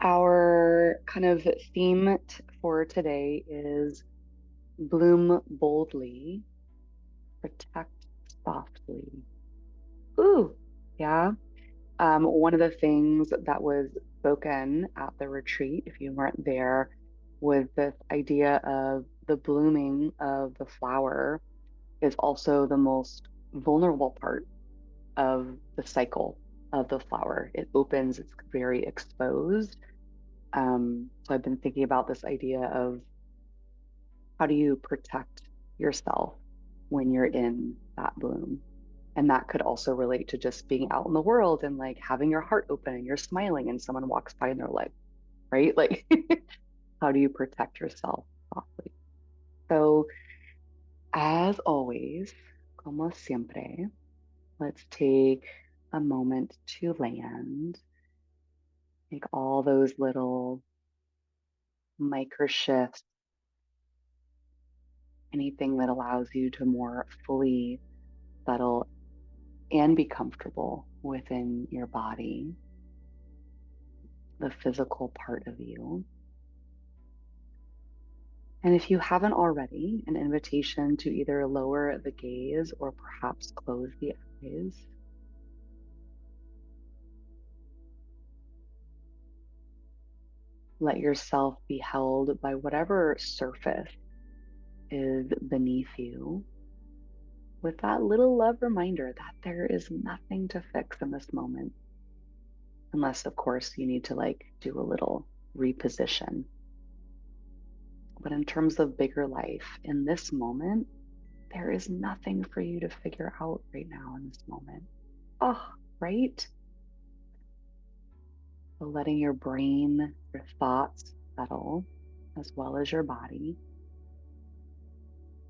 Our kind of theme for today is bloom boldly, protect softly. Ooh, yeah. One of the things that was spoken at the retreat, if you weren't there, was this idea of the blooming of the flower is also the most vulnerable part of the cycle of the flower. It opens, it's very exposed. So I've been thinking about this idea of how do you protect yourself when you're in that bloom? And that could also relate to just being out in the world and like having your heart open and you're smiling and someone walks by and they're like, right? Like, how do you protect yourself softly? So, as always, como siempre, let's take a moment to land, make all those little micro shifts, anything that allows you to more fully settle and be comfortable within your body, the physical part of you. And if you haven't already, an invitation to either lower the gaze or perhaps close the eyes. Let yourself be held by whatever surface is beneath you, with that little love reminder that there is nothing to fix in this moment. Unless, of course, you need to like do a little reposition. But in terms of bigger life, in this moment, there is nothing for you to figure out right now in this moment. Oh, right? So letting your brain, your thoughts settle, as well as your body.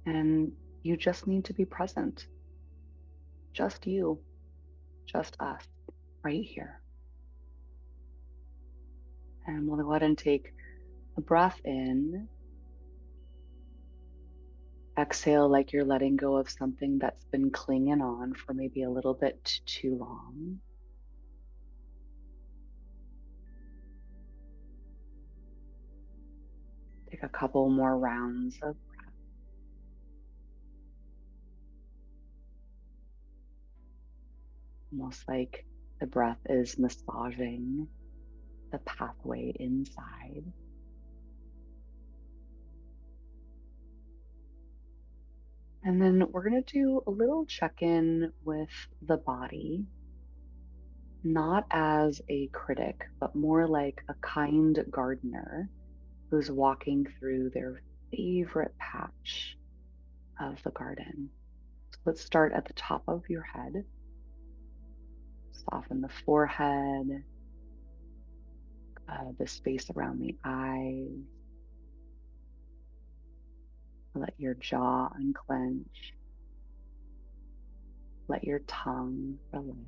And you just need to be present. Just you, just us, right here. And we'll go ahead and take a breath in. Exhale like you're letting go of something that's been clinging on for maybe a little bit too long. Take a couple more rounds of almost like the breath is massaging the pathway inside. And then we're going to do a little check in with the body, not as a critic, but more like a kind gardener who's walking through their favorite patch of the garden. So let's start at the top of your head. Soften the forehead, the space around the eyes. Let your jaw unclench. Let your tongue relax.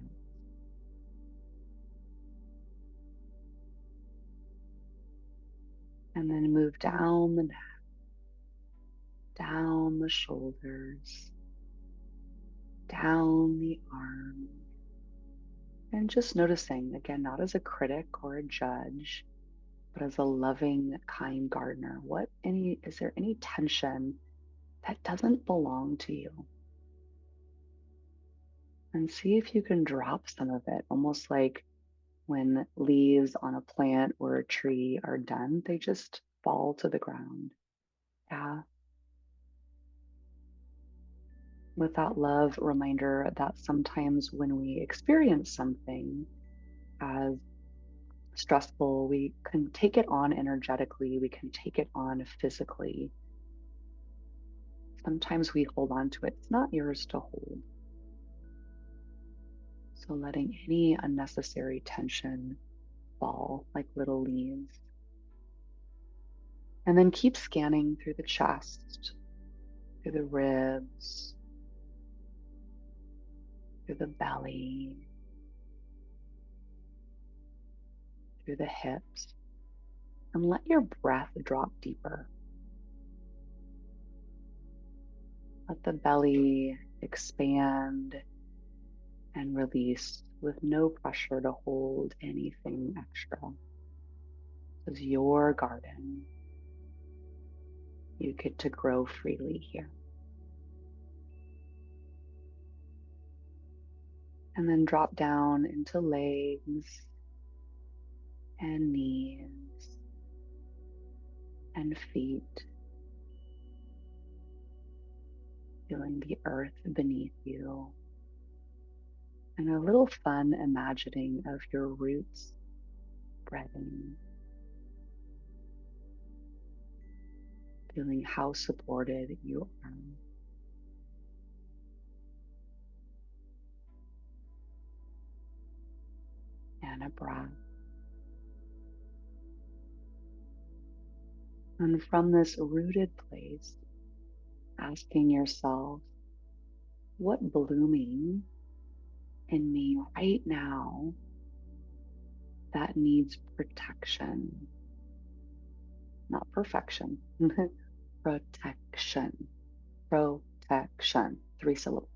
And then move down the neck, down the shoulders, down the arms. And just noticing, again, not as a critic or a judge, but as a loving, kind gardener. Is there any tension that doesn't belong to you? And see if you can drop some of it, almost like when leaves on a plant or a tree are done, they just fall to the ground. Yeah. With that love reminder that sometimes when we experience something as stressful, we can take it on energetically, we can take it on physically. Sometimes we hold on to it. It's not yours to hold. So letting any unnecessary tension fall like little leaves. And then keep scanning through the chest, through the ribs, through the belly, through the hips, and let your breath drop deeper. Let the belly expand and release with no pressure to hold anything extra. This is your garden. You get to grow freely here. And then drop down into legs and knees and feet, feeling the earth beneath you. And a little fun imagining of your roots spreading, feeling how supported you are. And a breath. And from this rooted place, asking yourself, what blooming in me right now that needs protection, not perfection, protection, protection, 3 syllables.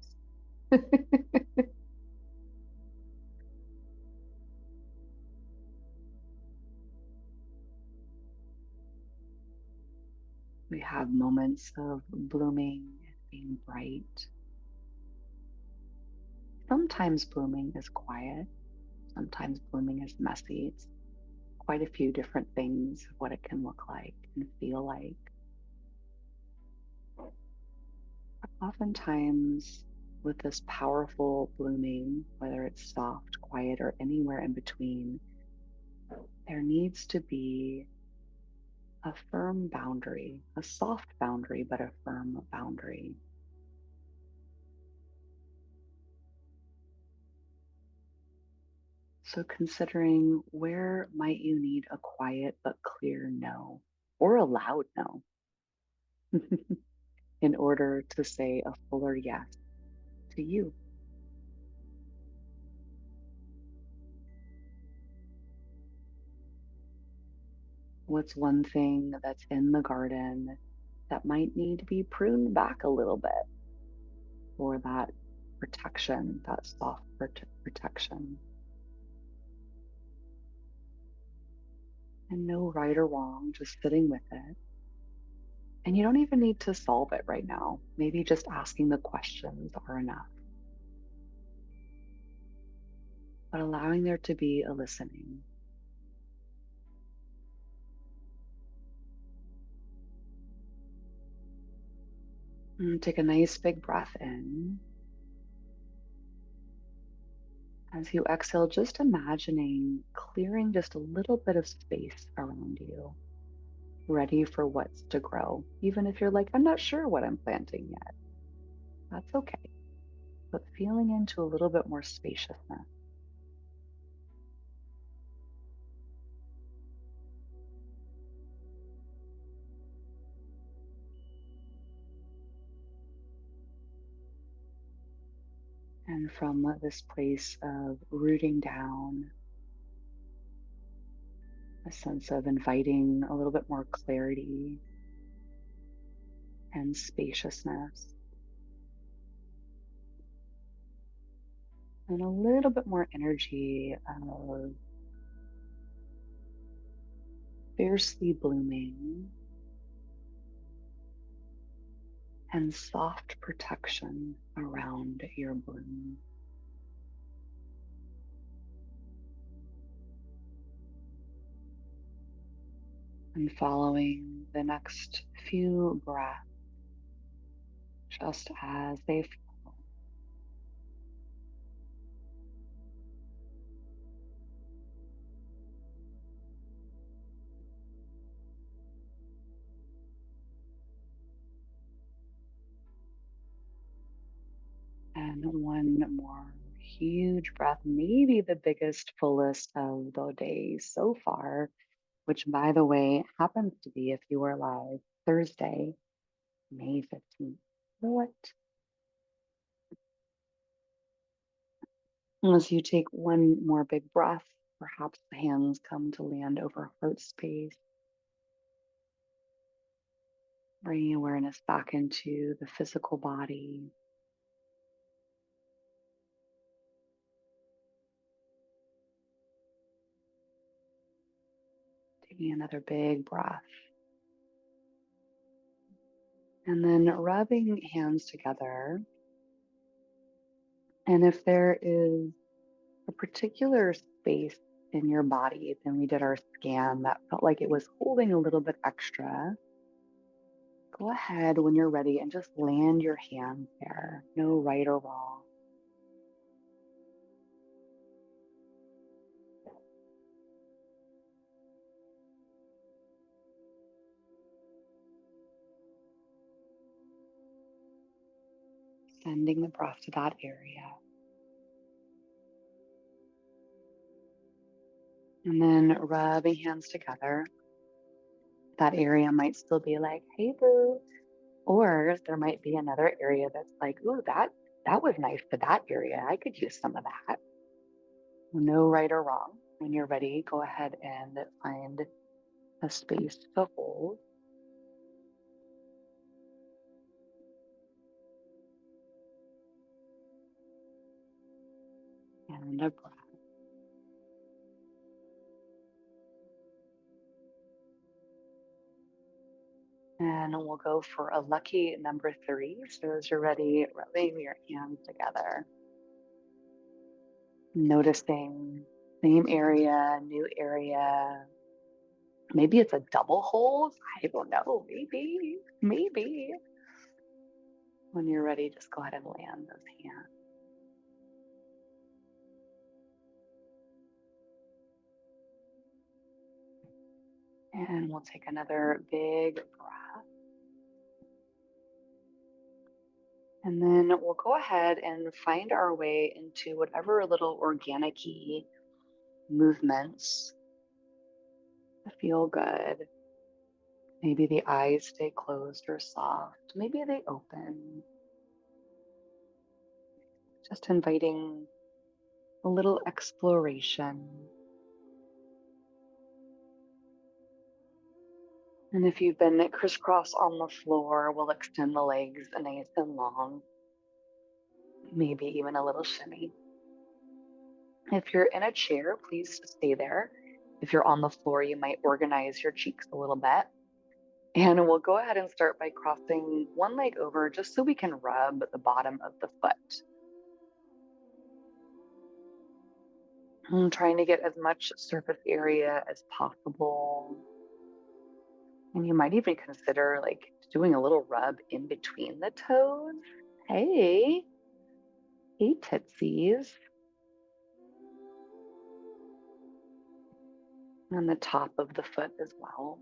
We have moments of blooming and being bright. Sometimes blooming is quiet. Sometimes blooming is messy. It's quite a few different things of what it can look like and feel like. But oftentimes, with this powerful blooming, whether it's soft, quiet, or anywhere in between, there needs to be a firm boundary, a soft boundary, but a firm boundary. So considering where might you need a quiet but clear no or a loud no in order to say a fuller yes to you. What's one thing that's in the garden that might need to be pruned back a little bit for that protection, that soft protection? And no right or wrong, just sitting with it. And you don't even need to solve it right now. Maybe just asking the questions are enough, but allowing there to be a listening. And take a nice big breath in. As you exhale, just imagining clearing just a little bit of space around you, ready for what's to grow. Even if you're like, I'm not sure what I'm planting yet, that's okay. But feeling into a little bit more spaciousness. And from this place of rooting down, a sense of inviting a little bit more clarity and spaciousness, and a little bit more energy of fiercely blooming and soft protection around your bloom. And following the next few breaths, just as they flow. And one more huge breath, maybe the biggest, fullest of the day so far, which, by the way, happens to be, if you are live, Thursday, May 15th. What? As you take one more big breath, perhaps the hands come to land over heart space, bringing awareness back into the physical body. Taking another big breath. And then rubbing hands together. And if there is a particular space in your body, then we did our scan that felt like it was holding a little bit extra. Go ahead when you're ready and just land your hands there. No right or wrong. Sending the breath to that area. And then rubbing hands together. That area might still be like, hey, boo. Or there might be another area that's like, ooh, that was nice to that area. I could use some of that. No right or wrong. When you're ready, go ahead and find a space to hold and a breath. And we'll go for a lucky number 3. So as you're ready, rubbing your hands together. Noticing same area, new area. Maybe it's a double hold. I don't know. Maybe. When you're ready, just go ahead and land those hands. And we'll take another big breath. And then we'll go ahead and find our way into whatever little organic-y movements feel good. Maybe the eyes stay closed or soft. Maybe they open. Just inviting a little exploration. And if you've been crisscross on the floor, we'll extend the legs nice and long. Maybe even a little shimmy. If you're in a chair, please stay there. If you're on the floor, you might organize your cheeks a little bit. And we'll go ahead and start by crossing one leg over just so we can rub the bottom of the foot. I'm trying to get as much surface area as possible. And you might even consider like doing a little rub in between the toes. Hey, hey, tootsies. And the top of the foot as well.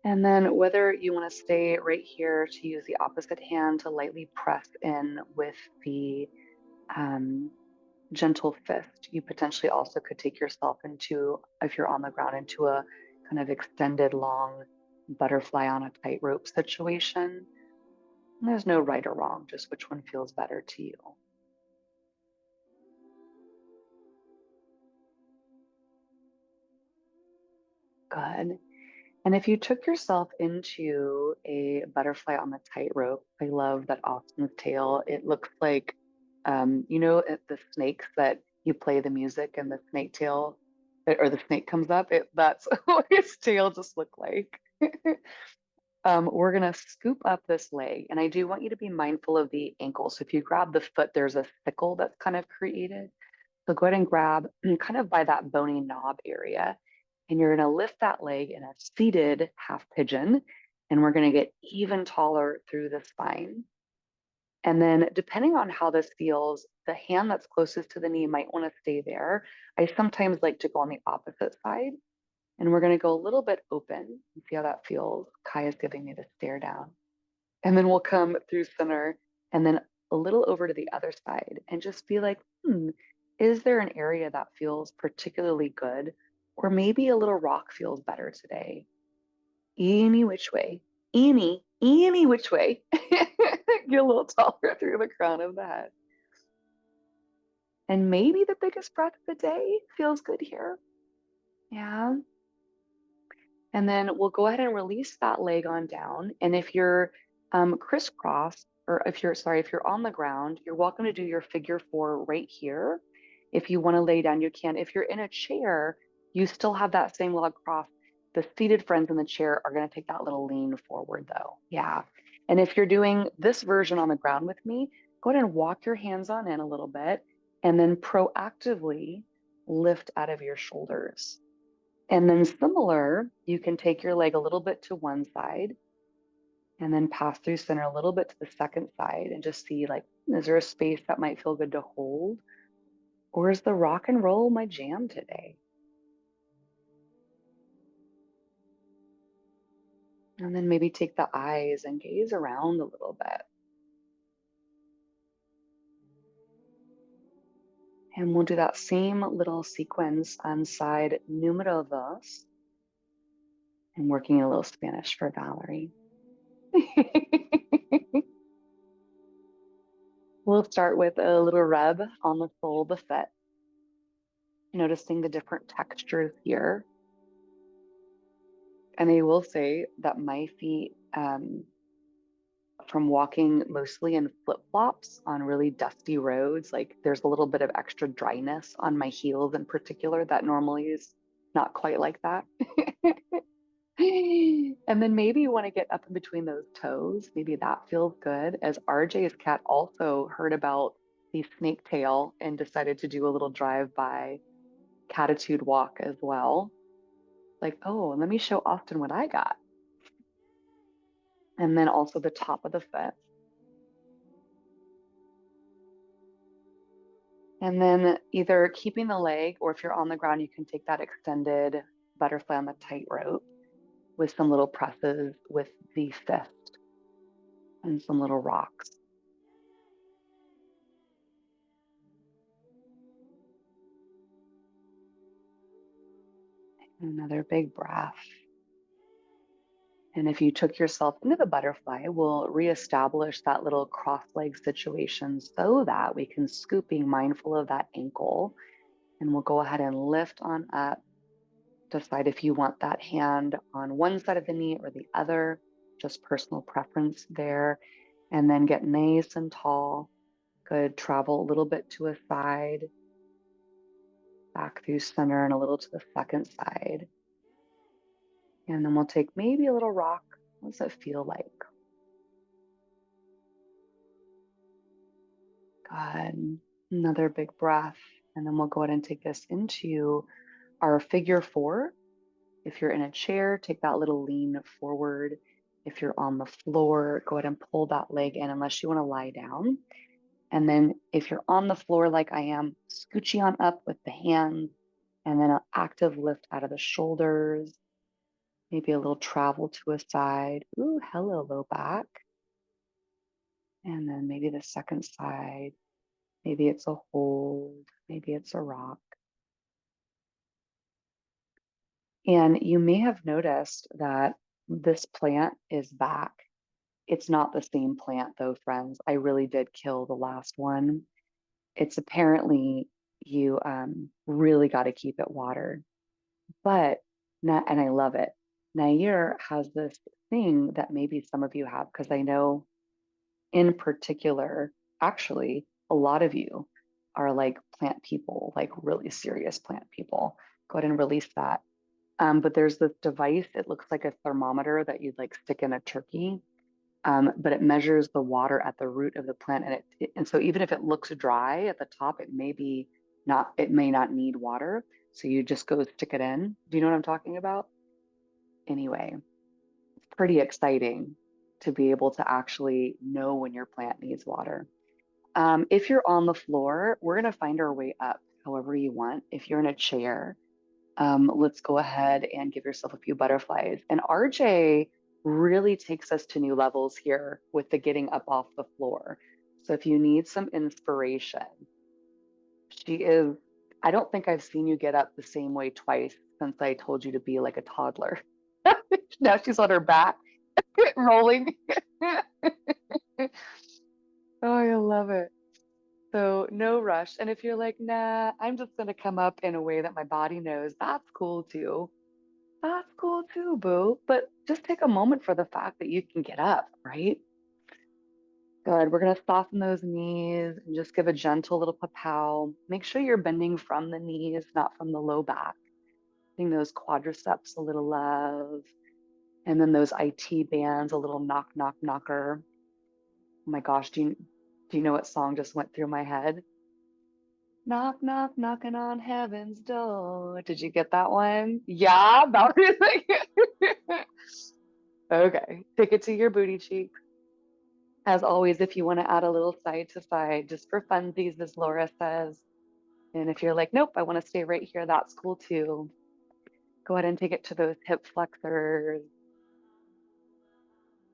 And then whether you want to stay right here to use the opposite hand to lightly press in with the gentle fist, you potentially also could take yourself into, if you're on the ground, into a kind of extended long butterfly on a tightrope situation. And there's no right or wrong, just which one feels better to you. Good. And if you took yourself into a butterfly on the tightrope, I love that Austin's tail. It looks like, the snakes that you play the music and the snake tail, or the snake comes up. That's what its tail just looked like. We're gonna scoop up this leg, and I do want you to be mindful of the ankle. So if you grab the foot, there's a sickle that's kind of created. So go ahead and grab kind of by that bony knob area. And you're going to lift that leg in a seated half pigeon. And we're going to get even taller through the spine. And then depending on how this feels, the hand that's closest to the knee might want to stay there. I sometimes like to go on the opposite side. And we're going to go a little bit open and see how that feels. Kai is giving me the stare down. And then we'll come through center and then a little over to the other side and just be like, is there an area that feels particularly good? Or maybe a little rock feels better today. Any which way, any which way. Get a little taller through the crown of the head. And maybe the biggest breath of the day feels good here. Yeah. And then we'll go ahead and release that leg on down. And if you're crisscross, or if you're on the ground, you're welcome to do your figure 4 right here. If you want to lay down, you can. If you're in a chair, you still have that same leg crossed. The seated friends in the chair are going to take that little lean forward though. Yeah. And if you're doing this version on the ground with me, go ahead and walk your hands on in a little bit and then proactively lift out of your shoulders. And then similar, you can take your leg a little bit to one side and then pass through center a little bit to the second side and just see like, is there a space that might feel good to hold? Or is the rock and roll my jam today? And then maybe take the eyes and gaze around a little bit. And we'll do that same little sequence on side numero dos. And working a little Spanish for Valerie. We'll start with a little rub on the sole of the foot, noticing the different textures here. And I will say that my feet, from walking mostly in flip-flops on really dusty roads, like there's a little bit of extra dryness on my heels in particular that normally is not quite like that. And then maybe you want to get up in between those toes. Maybe that feels good. As RJ's cat also heard about the snake tail and decided to do a little drive-by catitude walk as well. Like, oh, let me show Austin what I got. And then also the top of the foot. And then either keeping the leg, or if you're on the ground, you can take that extended butterfly on the tightrope with some little presses with the fist and some little rocks. Another big breath. And if you took yourself into the butterfly, we'll reestablish that little cross-leg situation so that we can scoop, being mindful of that ankle. And we'll go ahead and lift on up. Decide if you want that hand on one side of the knee or the other, just personal preference there. And then get nice and tall. Good. Travel a little bit to a side, back through center and a little to the second side. And then we'll take maybe a little rock. What does it feel like? Good. Another big breath. And then we'll go ahead and take this into our figure four. If you're in a chair, take that little lean forward. If you're on the floor, go ahead and pull that leg in unless you want to lie down. And then if you're on the floor like I am, scoochie on up with the hands and then an active lift out of the shoulders. Maybe a little travel to a side. Ooh, hello, low back. And then maybe the second side. Maybe it's a hold. Maybe it's a rock. And you may have noticed that this plant is back. It's not the same plant though, friends. I really did kill the last one. It's apparently you really got to keep it watered. But not, and I love it. Nair has this thing that maybe some of you have, because I know in particular, actually, a lot of you are like plant people, like really serious plant people. Go ahead and release that. But there's this device, it looks like a thermometer that you'd like stick in a turkey, but it measures the water at the root of the plant. And so even if it looks dry at the top, it may be not, it may not need water. So you just go stick it in. Do you know what I'm talking about? Anyway, it's pretty exciting to be able to actually know when your plant needs water. If you're on the floor, we're going to find our way up however you want. If you're in a chair, let's go ahead and give yourself a few butterflies. And RJ really takes us to new levels here with the getting up off the floor. So if you need some inspiration, she is, I don't think I've seen you get up the same way twice since I told you to be like a toddler. Now she's on her back, rolling. Oh, I love it. So no rush. And if you're like, nah, I'm just going to come up in a way that my body knows, that's cool too. That's cool too, boo. But just take a moment for the fact that you can get up, right? Good. We're going to soften those knees and just give a gentle little pow. Make sure you're bending from the knees, not from the low back. Giving those quadriceps a little love. And then those IT bands, a little knock, knock, knocker. Oh my gosh, do you know what song just went through my head? Knock, knock, knocking on heaven's door. Did you get that one? Yeah, that was like okay. Take it to your booty cheek. As always, if you want to add a little side to side, just for funsies, as Laura says. And if you're like, nope, I want to stay right here, that's cool too. Go ahead and take it to those hip flexors.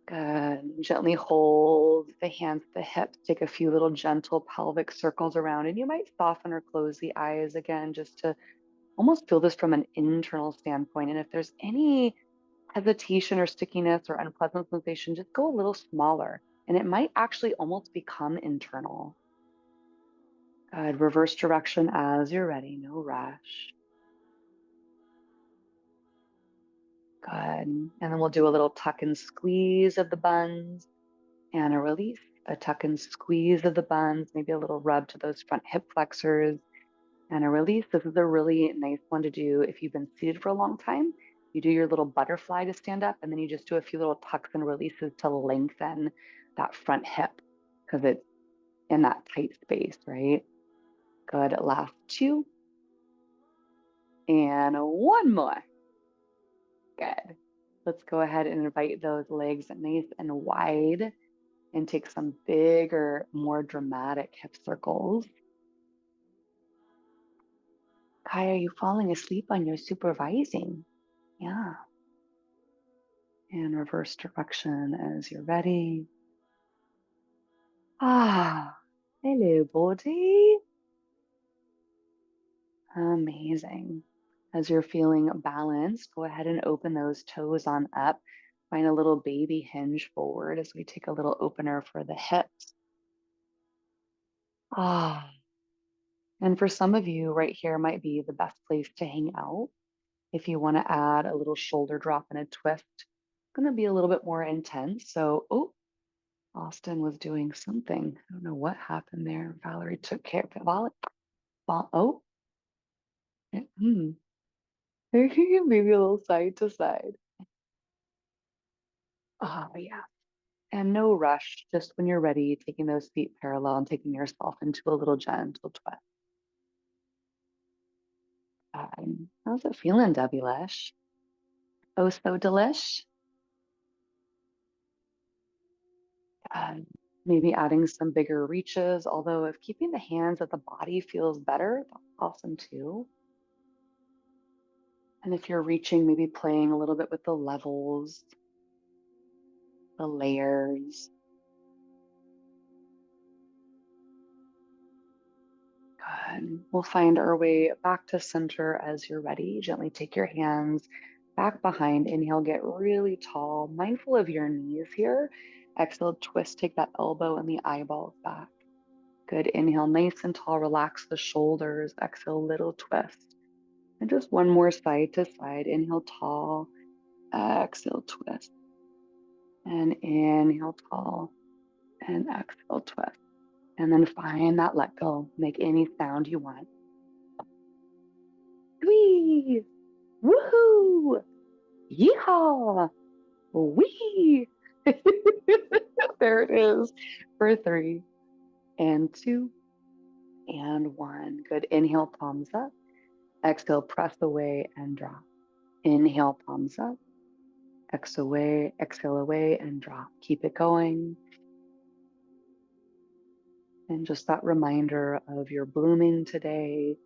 Good. Gently hold the hands to the hips. Take a few little gentle pelvic circles around, and you might soften or close the eyes again just to almost feel this from an internal standpoint. And if there's any hesitation or stickiness or unpleasant sensation, just go a little smaller, and it might actually almost become internal. Good. Reverse direction as you're ready. No rush. Good. And then we'll do a little tuck and squeeze of the buns and a release, a tuck and squeeze of the buns, maybe a little rub to those front hip flexors and a release. This is a really nice one to do if you've been seated for a long time. You do your little butterfly to stand up, and then you just do a few little tucks and releases to lengthen that front hip because it's in that tight space, right? Good. Last two. And one more. Good. Let's go ahead and invite those legs nice and wide and take some bigger, more dramatic hip circles. Kai, are you falling asleep on your supervising? Yeah. And reverse direction as you're ready. Ah, hello, body. Amazing. As you're feeling balanced, go ahead and open those toes on up. Find a little baby hinge forward as we take a little opener for the hips. Ah, and for some of you, right here might be the best place to hang out. If you want to add a little shoulder drop and a twist, it's going to be a little bit more intense. So, oh, Austin was doing something. I don't know what happened there. Valerie took care of it. Oh, hmm. Maybe a little side to side. Oh, yeah. And no rush. Just when you're ready, taking those feet parallel and taking yourself into a little gentle twist. How's it feeling, Debbie Lish? Oh, so delish. Maybe adding some bigger reaches, although if keeping the hands at the body feels better, that's awesome too. And if you're reaching, maybe playing a little bit with the levels, the layers. Good. We'll find our way back to center as you're ready. Gently take your hands back behind. Inhale, get really tall, mindful of your knees here. Exhale, twist, take that elbow and the eyeballs back. Good. Inhale, nice and tall, relax the shoulders. Exhale, little twist. And just one more side to side. Inhale, tall, exhale, twist. And inhale, tall, and exhale, twist. And then find that let go. Make any sound you want. Whee! Woohoo! Yeehaw! Wee! There it is for 3 and 2 and 1. Good. Inhale, palms up. Exhale, press away and drop. Inhale, palms up. Exhale away and drop. Keep it going. And just that reminder of your blooming today.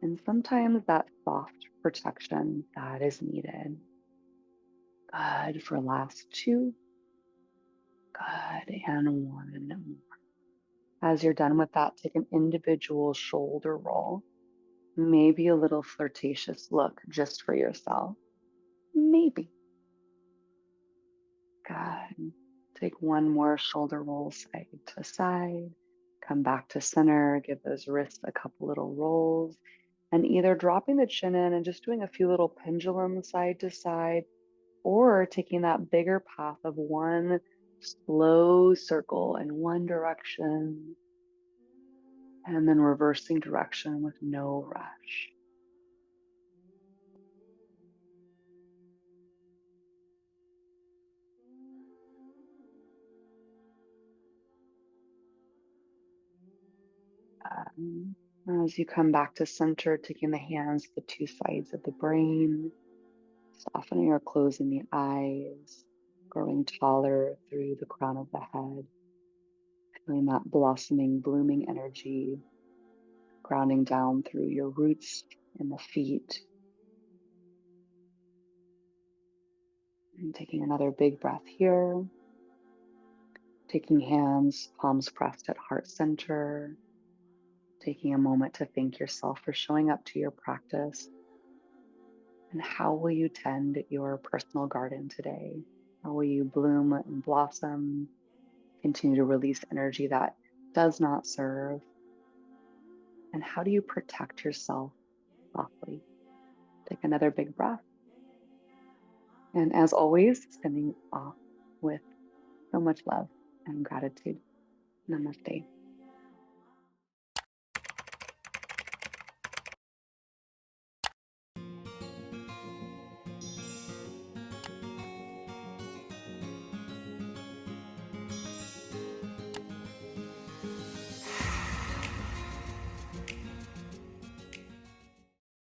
And sometimes that soft protection that is needed. Good for last 2. Good. And 1 more. As you're done with that, take an individual shoulder roll. Maybe a little flirtatious look just for yourself. Maybe. Good. Take one more shoulder roll side to side. Come back to center. Give those wrists a couple little rolls. And either dropping the chin in and just doing a few little pendulums side to side, or taking that bigger path of one Slow circle in one direction and then reversing direction with no rush. Um, as you come back to center, taking the hands to the two sides of the brain, softening or closing the eyes, growing taller through the crown of the head, feeling that blossoming, blooming energy, grounding down through your roots in the feet. And taking another big breath here, taking hands, palms pressed at heart center, taking a moment to thank yourself for showing up to your practice. And how will you tend your personal garden today? How will you bloom and blossom, continue to release energy that does not serve? And how do you protect yourself softly? Take another big breath. And as always, sending off with so much love and gratitude. Namaste.